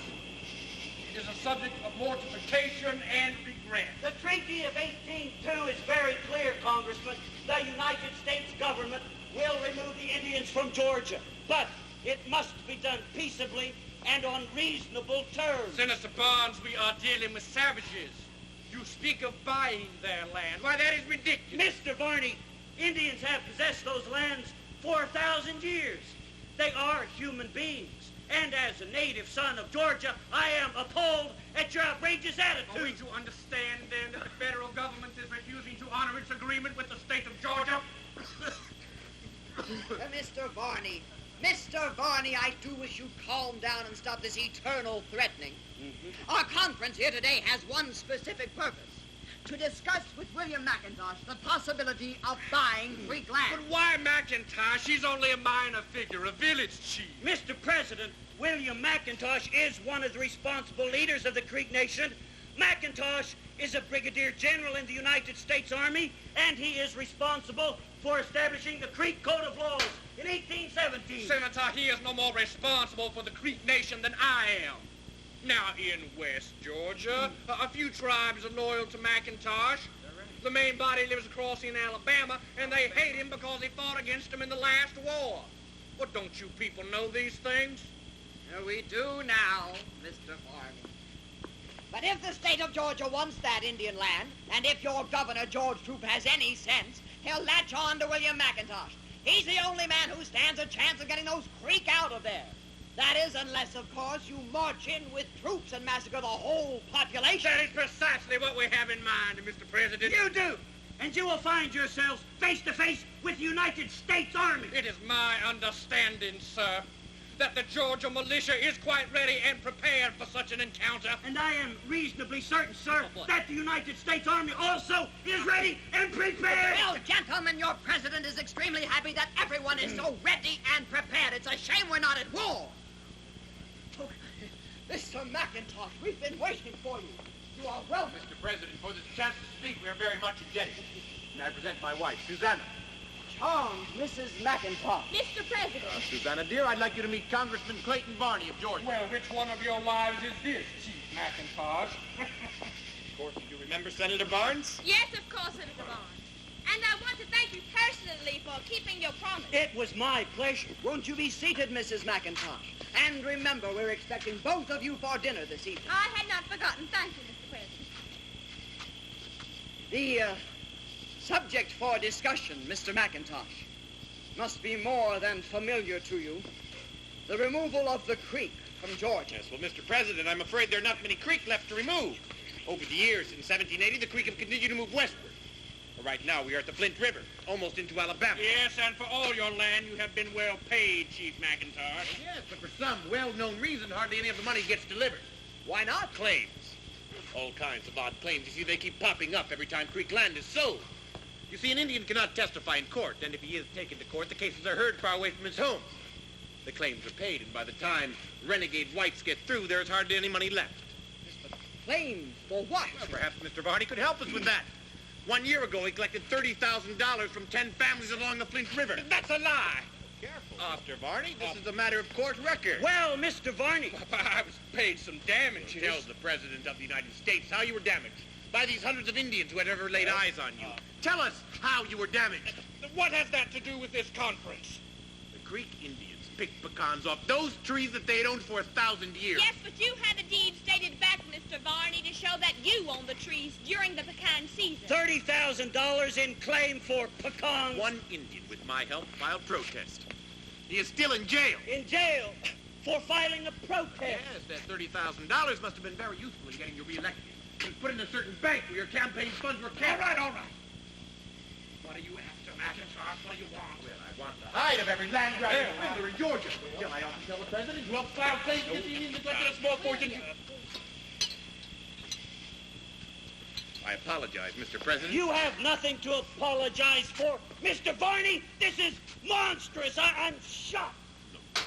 is a subject of mortification and regret." The Treaty of 1802 is very clear, Congressman. The United States government will remove the Indians from Georgia, but it must be done peaceably and on reasonable terms. Senator Barnes, we are dealing with savages. You speak of buying their land. Why, that is ridiculous. Mr. Varney, Indians have possessed those lands for 1,000 years. They are human beings. And as a native son of Georgia, I am appalled at your outrageous attitude. Are we to understand, then, that the federal government is refusing to honor its agreement with the state of Georgia? Mr. Varney, I do wish you'd calm down and stop this eternal threatening. Our conference here today has one specific purpose: to discuss with William McIntosh the possibility of buying Creek land. But why McIntosh? He's only a minor figure, a village chief. Mr. President, William McIntosh is one of the responsible leaders of the Creek Nation. McIntosh is a brigadier general in the United States Army, and he is responsible for establishing the Creek Code of Laws in 1817. Senator, he is no more responsible for the Creek Nation than I am. Now, in West Georgia, a few tribes are loyal to McIntosh. The main body lives across in Alabama, and they hate him because he fought against them in the last war. Well, don't you people know these things? We do now, Mr. Varney. But if the state of Georgia wants that Indian land, and if your governor, George Troup, has any sense, he'll latch on to William McIntosh. He's the only man who stands a chance of getting those Creek out of there. That is, unless, of course, you march in with troops and massacre the whole population. That is precisely what we have in mind, Mr. President. You do, and you will find yourselves face to face with the United States Army. It is my understanding, sir, that the Georgia militia is quite ready and prepared for such an encounter. And I am reasonably certain, sir, that the United States Army also is ready and prepared. Well, gentlemen, your president is extremely happy that everyone is so ready and prepared. It's a shame we're not at war. Oh, Mr. McIntosh, we've been waiting for you. You are welcome. Mr. President, for this chance to speak, we are very much indebted. And I present my wife, Susanna. Charmed, Mrs. McIntosh. Mr. President. Susanna, dear, I'd like you to meet Congressman Clayton Varney of Georgia. Well, which one of your wives is this, Chief McIntosh? Of course, you do remember Senator Barnes? Yes, of course, Senator Barnes. And I want to thank you personally for keeping your promise. It was my pleasure. Won't you be seated, Mrs. McIntosh? And remember, we're expecting both of you for dinner this evening. I had not forgotten. Thank you, Mr. President. The subject for discussion, Mr. McIntosh, must be more than familiar to you. The removal of the creek from Georgia. Yes, well, Mr. President, I'm afraid there are not many creek left to remove. Over the years, since 1780, the creek have continued to move westward. Well, right now, we are at the Flint River, almost into Alabama. Yes, and for all your land, you have been well paid, Chief McIntosh. Yes, but for some well-known reason, hardly any of the money gets delivered. Why not? Claims. All kinds of odd claims. You see, they keep popping up every time creek land is sold. You see, an Indian cannot testify in court, and if he is taken to court, the cases are heard far away from his home. The claims are paid, and by the time renegade whites get through, there's hardly any money left. Claims for what? Well, perhaps Mr. Varney could help us with that. 1 year ago, he collected $30,000 from 10 families along the Flint River. That's a lie. Careful, Mr. Varney. This is a matter of court record. Well, Mr. Varney. I was paid some damages. Tell the President of the United States how you were damaged by these hundreds of Indians who had ever laid eyes on you. Tell us how you were damaged. What has that to do with this conference? The Creek Indians picked pecans off those trees that they had owned for 1,000 years. Yes, but you had a deed stated back, Mr. Varney, to show that you owned the trees during the pecan season. $30,000 in claim for pecans. One Indian, with my help, filed protest. He is still in jail. In jail for filing a protest. Yes, that $30,000 must have been very useful in getting you reelected. It was put in a certain bank where your campaign funds were kept. All right. What are you after? McIntosh, what do you want? Well, I want the hide of every land grab and swindler in Georgia. Well, I ought to tell the president. Well, file claims against the Indians neglected a small fortune. I apologize, Mr. President. You have nothing to apologize for. Mr. Varney, this is monstrous. I'm shocked. Look,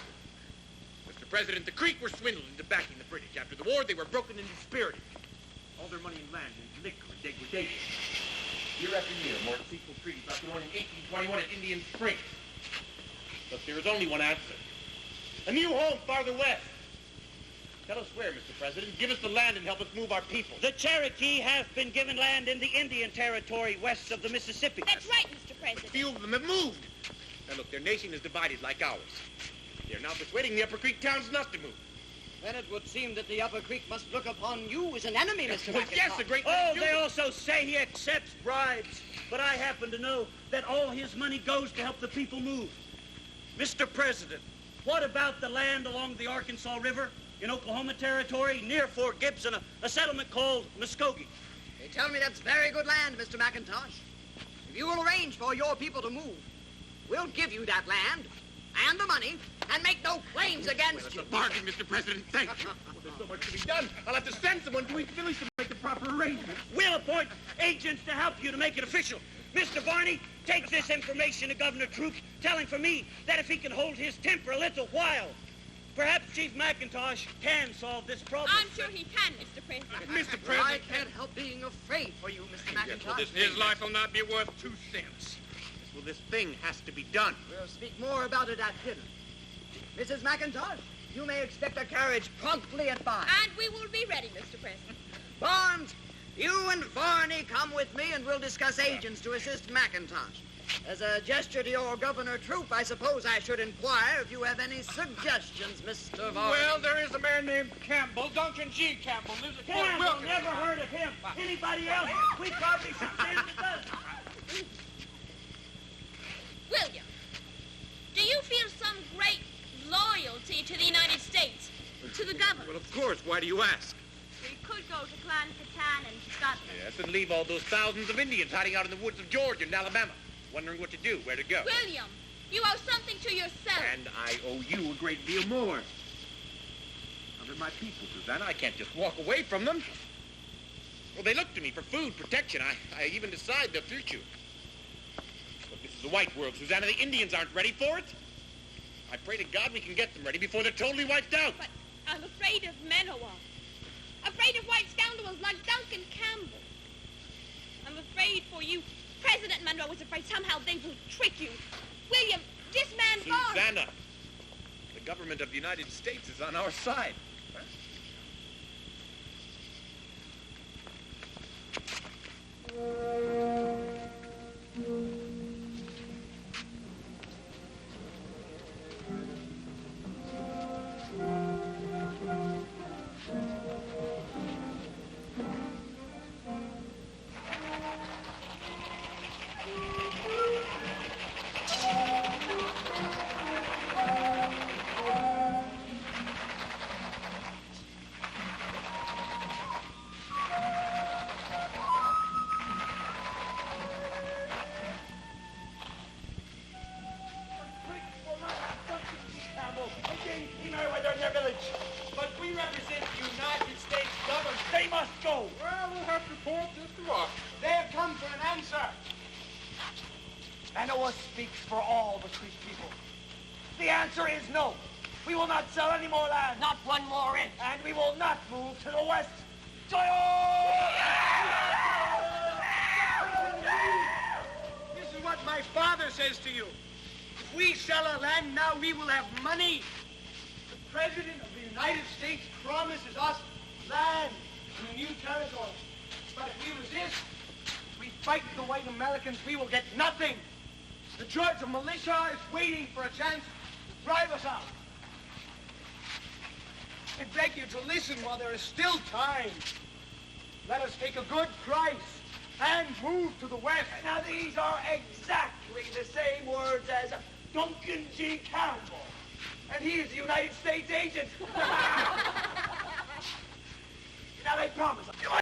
Mr. President, the Creek were swindled into backing the British. After the war, they were broken and dispirited. All their money and land into liquor and degradation. Year after year, more deceitful treaties like the one in 1821 at Indian Springs. But there is only one answer. A new home farther west. Tell us where, Mr. President. Give us the land and help us move our people. The Cherokee have been given land in the Indian Territory west of the Mississippi. That's right, Mr. President. A few of them have moved. Now look, their nation is divided like ours. They're now persuading the Upper Creek towns not to move. Then it would seem that the Upper Creek must look upon you as an enemy, Mr. McIntosh. Yes, a great Oh, they also say he accepts bribes. But I happen to know that all his money goes to help the people move. Mr. President, what about the land along the Arkansas River in Oklahoma Territory near Fort Gibson, a settlement called Muskogee? They tell me that's very good land, Mr. McIntosh. If you will arrange for your people to move, we'll give you that land and the money and make no claims against you. It's a bargain, Mr. President. Thank you. Well, there's so much to be done. I'll have to send someone to East Village to make the proper arrangements. We'll appoint agents to help you to make it official. Mr. Varney, take this information to Governor Troup, telling for me that if he can hold his temper a little while, perhaps Chief McIntosh can solve this problem. I'm sure he can, Mr. President. Mr. Well, I President. can't help being afraid for you, Mr. McIntosh. His life will not be worth 2 cents. Well, this thing has to be done. We'll speak more about it at dinner. Mrs. McIntosh, you may expect a carriage promptly at 5. And we will be ready, Mr. President. Barnes, you and Varney come with me and we'll discuss agents to assist McIntosh. As a gesture to your Governor Troup, I suppose I should inquire if you have any suggestions, Mr. Varney. Well, there is a man named Campbell, Duncan G. Campbell, lives at Fort Campbell, Wilkins. never heard of him. Anybody else? We probably should stand a dozen. William, do you feel some great loyalty to the United States, to the government? Well, of course. Why do you ask? We could go to Clan Catan and to Scotland. Yes, and leave all those thousands of Indians hiding out in the woods of Georgia and Alabama, wondering what to do, where to go. William, you owe something to yourself. And I owe you a great deal more. Now, they're my people, Susanna. I can't just walk away from them. Well, they look to me for food, protection. I even decide their future. But this is a white world, Susanna. The Indians aren't ready for it. I pray to God we can get them ready before they're totally wiped out. But I'm afraid of Manawa. Afraid of white scoundrels like Duncan Campbell. I'm afraid for you. President Monroe was afraid somehow they will trick you. William, this man Barnes. Susanna, the government of the United States is on our side. But we represent the United States government. They must go. Well, we'll have to report this to Washington. They have come for an answer. Manawa speaks for all the Creek people. The answer is no. We will not sell any more land. Not one more inch. And we will not move to the west. This is what my father says to you. If we sell our land now, we will have money. The President of the United States promises us land in the new territory. But if we resist, we fight the white Americans, we will get nothing. The Georgia militia is waiting for a chance to drive us out. I beg you to listen while there is still time. Let us take a good price and move to the west. Now, these are exactly the same words as Duncan G. Campbell. And he is the United States agent. Now, they promise us.